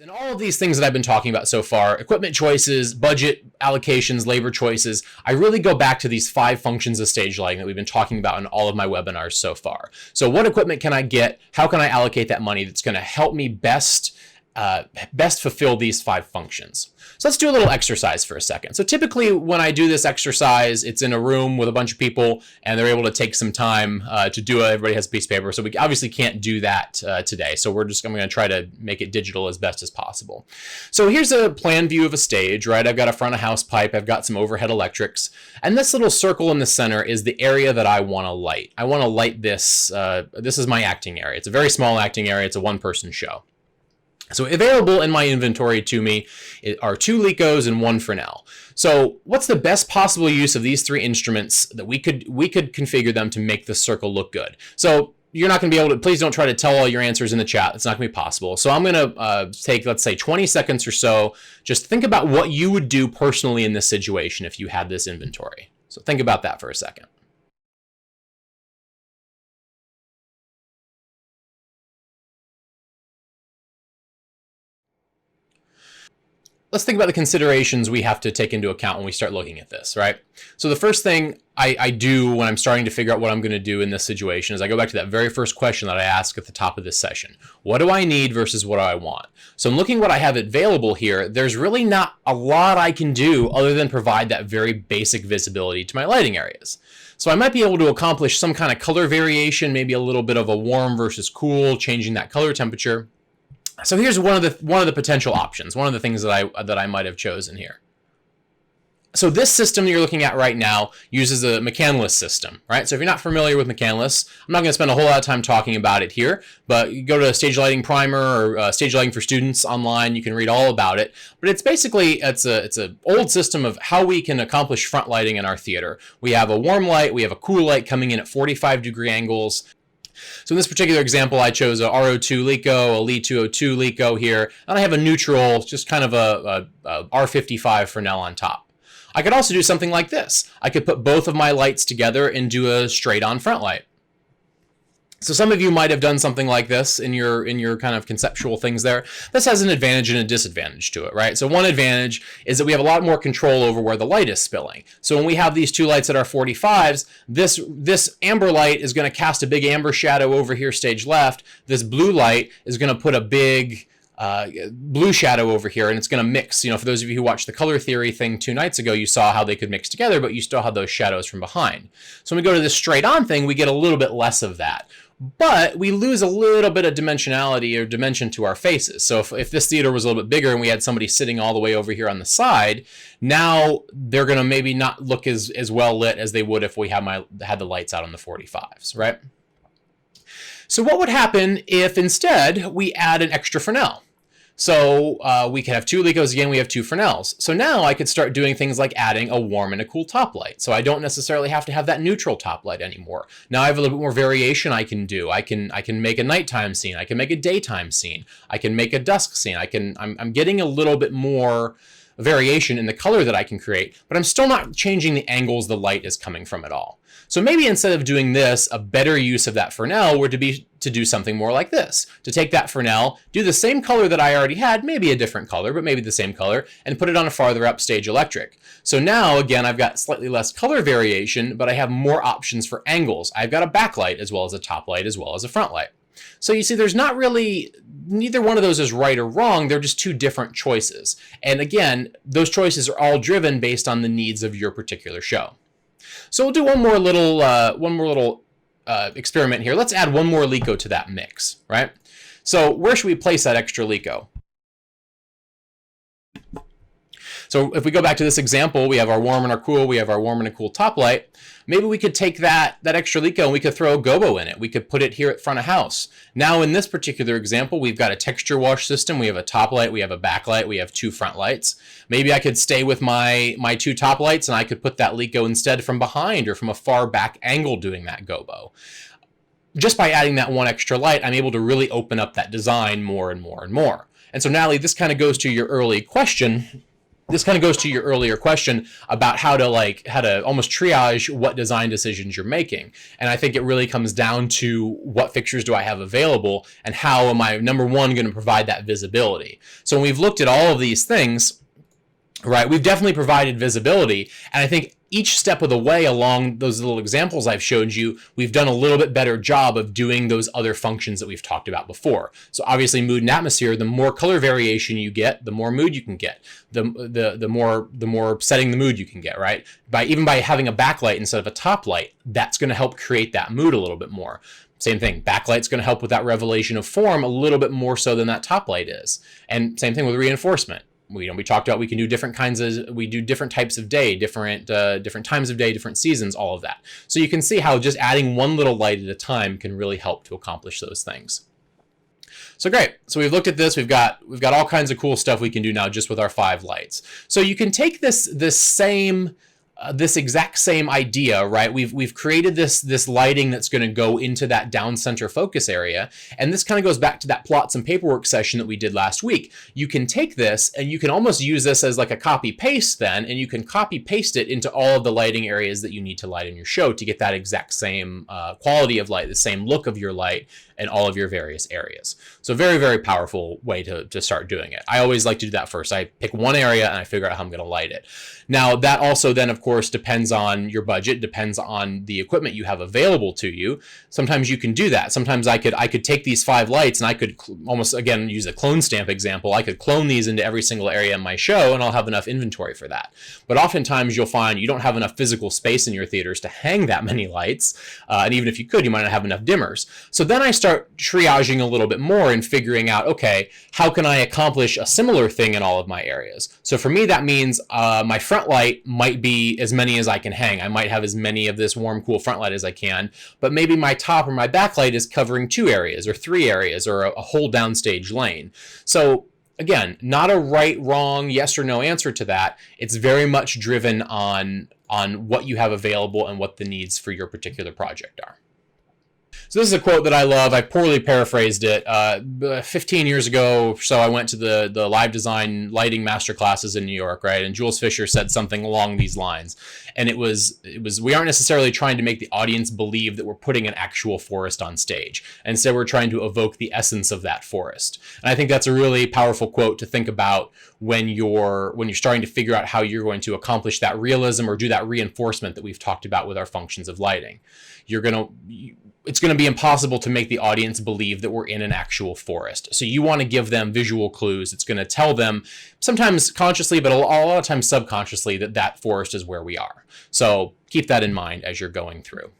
And all of these things that I've been talking about so far, equipment choices, budget allocations, labor choices, I really go back to these 5 functions of stage lighting that we've been talking about in all of my webinars so far. So what equipment can I get? How can I allocate that money that's going to help me best fulfill these 5 functions? So let's do a little exercise for a second. So typically when I do this exercise, it's in a room with a bunch of people and they're able to take some time to do it. Everybody has a piece of paper. So we obviously can't do that today. So I'm going to try to make it digital as best as possible. So here's a plan view of a stage, right? I've got a front of house pipe. I've got some overhead electrics. And this little circle in the center is the area that I want to light. I want to light this. This is my acting area. It's a very small acting area. It's a 1-person show. So available in my inventory to me are 2 Lecos and 1 Fresnel. So what's the best possible use of these 3 instruments that we could configure them to make the circle look good? So you're not going to be able to, please don't try to tell all your answers in the chat. It's not going to be possible. So I'm going to take, let's say 20 seconds or so. Just think about what you would do personally in this situation if you had this inventory. So think about that for a second. Let's think about the considerations we have to take into account when we start looking at this, right? So the first thing I do when I'm starting to figure out what I'm going to do in this situation is I go back to that very first question that I asked at the top of this session. What do I need versus what do I want? So I'm looking at what I have available here. There's really not a lot I can do other than provide that very basic visibility to my lighting areas. So I might be able to accomplish some kind of color variation, maybe a little bit of a warm versus cool, changing that color temperature. So here's one of the potential options, one of the things that I might have chosen here. So this system you're looking at right now uses a McCandless system, right? So if you're not familiar with McCandless, I'm not going to spend a whole lot of time talking about it here, but you go to Stage Lighting Primer or Stage Lighting for Students online, you can read all about it. But it's basically, it's an old system of how we can accomplish front lighting in our theater. We have a warm light, we have a cool light coming in at 45-degree angles. So in this particular example, I chose a RO2 LECO, a Li202 LECO here, and I have a neutral, just kind of a R55 Fresnel on top. I could also do something like this. I could put both of my lights together and do a straight-on front light. So some of you might have done something like this in your kind of conceptual things there. This has an advantage and a disadvantage to it, right? So one advantage is that we have a lot more control over where the light is spilling. So when we have these 2 lights at our 45s, this amber light is going to cast a big amber shadow over here stage left. This blue light is going to put a big blue shadow over here, and it's going to mix. You know, for those of you who watched the color theory thing 2 nights ago, you saw how they could mix together, but you still have those shadows from behind. So when we go to this straight on thing, we get a little bit less of that. But we lose a little bit of dimensionality or dimension to our faces. So if this theater was a little bit bigger and we had somebody sitting all the way over here on the side, now they're going to maybe not look as well lit as they would if we had the lights out on the 45s, right? So what would happen if instead we add an extra Fresnel? So we could have 2 LECOs again, we have 2 Fresnels. So now I could start doing things like adding a warm and a cool top light. So I don't necessarily have to have that neutral top light anymore. Now I have a little bit more variation I can do. I can make a nighttime scene. I can make a daytime scene. I can make a dusk scene. I'm getting a little bit more variation in the color that I can create, but I'm still not changing the angles the light is coming from at all. So maybe instead of doing this, a better use of that Fresnel would to do something more like this. To take that Fresnel, do the same color that I already had, maybe a different color, but maybe the same color, and put it on a farther up stage electric. So now, again, I've got slightly less color variation, but I have more options for angles. I've got a backlight as well as a top light as well as a front light. So you see, there's not really, neither one of those is right or wrong. They're just 2 different choices. And again, those choices are all driven based on the needs of your particular show. So we'll do one more little experiment here. Let's add 1 more LECO to that mix, right? So where should we place that extra LECO? So if we go back to this example, we have our warm and our cool, we have our warm and a cool top light. Maybe we could take that extra LECO and we could throw a gobo in it. We could put it here at front of house. Now in this particular example, we've got a texture wash system. We have a top light, we have a backlight, we have 2 front lights. Maybe I could stay with my 2 top lights and I could put that LECO instead from behind or from a far back angle doing that gobo. Just by adding that 1 extra light, I'm able to really open up that design more and more and more. And so Natalie, this kind of goes to your early question. this kind of goes to your earlier question about how to almost triage what design decisions you're making. And I think it really comes down to what fixtures do I have available and how am I, number one, going to provide that visibility. So when we've looked at all of these things, right, we've definitely provided visibility. And I think each step of the way along those little examples I've showed you, we've done a little bit better job of doing those other functions that we've talked about before. So obviously mood and atmosphere, the more color variation you get, the more mood you can get, the more setting the mood you can get, right? Even by having a backlight instead of a top light, that's going to help create that mood a little bit more. Same thing, backlight's going to help with that revelation of form a little bit more so than that top light is. And same thing with reinforcement. We talked about we can do different types of day, different times of day, different seasons, all of that. So you can see how just adding one little light at a time can really help to accomplish those things. So great. So we've looked at this. We've got all kinds of cool stuff we can do now just with our 5 lights. So you can take this exact same idea, right? We've created this lighting that's going to go into that down center focus area. And this kind of goes back to that plots and paperwork session that we did last week. You can take this and you can almost use this as like a copy paste then, and you can copy paste it into all of the lighting areas that you need to light in your show to get that exact same quality of light, the same look of your light in all of your various areas. So very, very powerful way to start doing it. I always like to do that first. I pick one area and I figure out how I'm going to light it. Now that also then of course depends on your budget, depends on the equipment you have available to you. Sometimes you can do that. Sometimes I could take these 5 lights and I could almost, again, use a clone stamp example. I could clone these into every single area in my show and I'll have enough inventory for that. But oftentimes you'll find you don't have enough physical space in your theaters to hang that many lights. And even if you could, you might not have enough dimmers. So then I start triaging a little bit more and figuring out, okay, how can I accomplish a similar thing in all of my areas? So for me, that means my front light might be as many as I can hang. I might have as many of this warm, cool front light as I can, but maybe my top or my back light is covering 2 areas or 3 areas or a whole downstage lane. So again, not a right, wrong, yes or no answer to that. It's very much driven on what you have available and what the needs for your particular project are. So this is a quote that I love. I poorly paraphrased it. 15 years ago or so, I went to the live design lighting master classes in New York, right? And Jules Fisher said something along these lines. And it was we aren't necessarily trying to make the audience believe that we're putting an actual forest on stage. Instead, we're trying to evoke the essence of that forest. And I think that's a really powerful quote to think about when you're starting to figure out how you're going to accomplish that realism or do that reinforcement that we've talked about with our functions of lighting. It's going to be impossible to make the audience believe that we're in an actual forest. So you want to give them visual clues. It's going to tell them, sometimes consciously, but a lot of times subconsciously, that forest is where we are. So keep that in mind as you're going through.